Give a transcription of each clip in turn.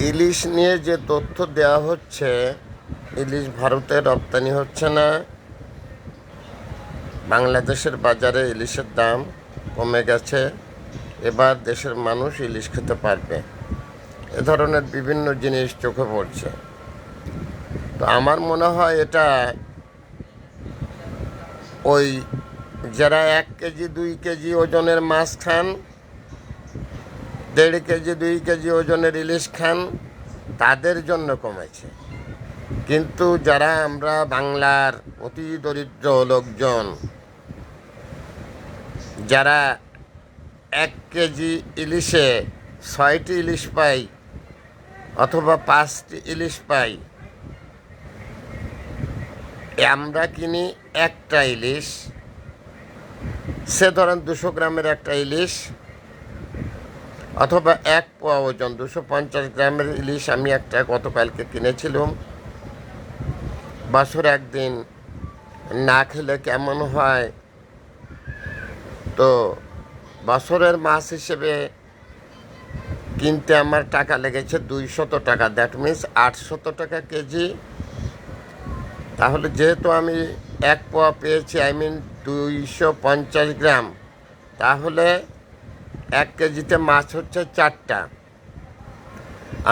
ইলিশ নিয়ে যে তথ্য দেওয়া হচ্ছে, ইলিশ ভারতে রপ্তানি হচ্ছে না, বাংলাদেশের বাজারে ইলিশের দাম কমে গেছে, এবার দেশের মানুষ ইলিশ খেতে পারবে, এ ধরনের বিভিন্ন জিনিস চোখে পড়ছে। তো আমার মনে হয় এটা ওই যারা 1 কেজি 2 কেজি ওজনের মাছ খান, 1.5 কেজি 2 কেজি ওজনের ইলিশ খান, তাদের জন্য কমেছে। কিন্তু যারা আমরা বাংলার অতি দরিদ্র লোকজন, যারা 1 কেজি ইলিশে 6টি ইলিশ পাই অথবা 5টি ইলিশ পাই, আমরা কিনি একটা ইলিশ, সে ধরেন 200 গ্রামের একটা ইলিশ অথবা 1 পোয়া ওজন 250 গ্রামের ইলিশ আমি একটা গতকালকে কিনেছিলাম। বছর একদিন না খেলে কেমন হয়, তো বছরের মাছ হিসেবে কিনতে আমার টাকা লেগেছে 200 টাকা, দ্যাট মিনস 800 টাকা কেজি। তাহলে যেহেতু আমি 1 পোয়া পেয়েছি, 250 গ্রাম, তাহলে 1 কেজিতে মাছ হচ্ছে 4টা।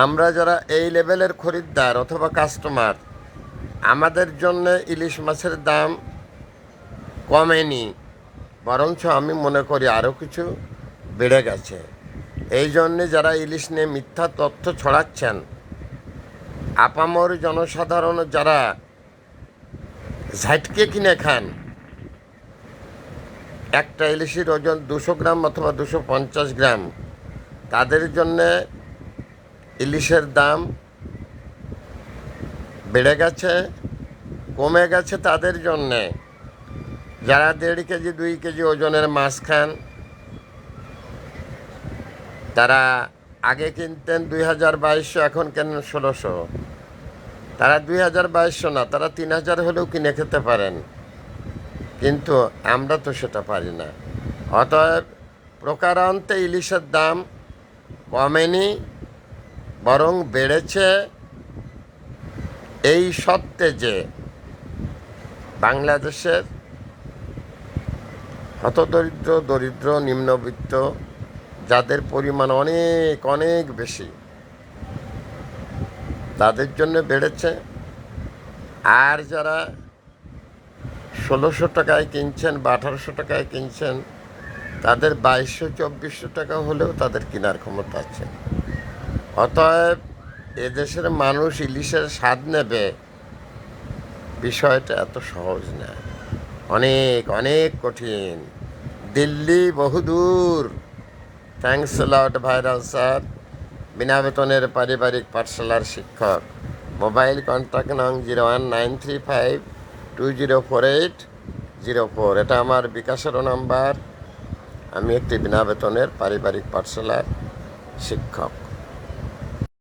আমরা যারা এই লেভেলের খরিদ্দার অথবা কাস্টমার, আমাদের জন্য ইলিশ মাছের দাম কমেনি, বরঞ্চ আমি মনে করি আরও কিছু বেড়ে গেছে। এই জন্যে যারা ইলিশ নিয়ে মিথ্যা তথ্য ছড়াচ্ছেন, আপামর জনসাধারণ যারা ঝাটকে কিনে খান, একটা ইলিশের ওজন 200 গ্রাম অথবা 250 গ্রাম, তাদের জন্যে ইলিশের দাম বেড়ে গেছে, কমে গেছে তাদের জন্যে। যারা 1.5 কেজি 2 কেজি ওজনের মাছ খান, তারা আগে কিনতেন 2200, এখন কেনেন 1600। তারা 2200 না, তারা 3000 হলেও কিনে খেতে পারেন, কিন্তু আমরা তো সেটা পারি না। অতএব প্রকারান্তে ইলিশের দাম কমেনি, বরং বেড়েছে। এই সত্ত্বে যে বাংলাদেশের হতদরিদ্র, দরিদ্র, নিম্নবিত্ত, যাদের পরিমাণ অনেক অনেক বেশি, তাদের জন্য বেড়েছে। আর যারা 1600 টাকায় কিনছেন বা 1800 টাকায় কিনছেন, তাদের 2200-2400 টাকা হলেও তাদের কেনার ক্ষমতা আছে। অতএব এদেশের মানুষ ইলিশের স্বাদ নেবে, বিষয়টা এত সহজ না, অনেক অনেক কঠিন। দিল্লি বহুদূর। থ্যাংকস লট ভাইরাল স্যার, বিনা বেতনের পারিবারিক পাঠশালার শিক্ষক। মোবাইল কন্ট্যাক্ট নং 01935204804। এটা আমার বিকাশেরও নাম্বার। আমি একটি বিনা বেতনের পারিবারিক পাঠশালার শিক্ষক।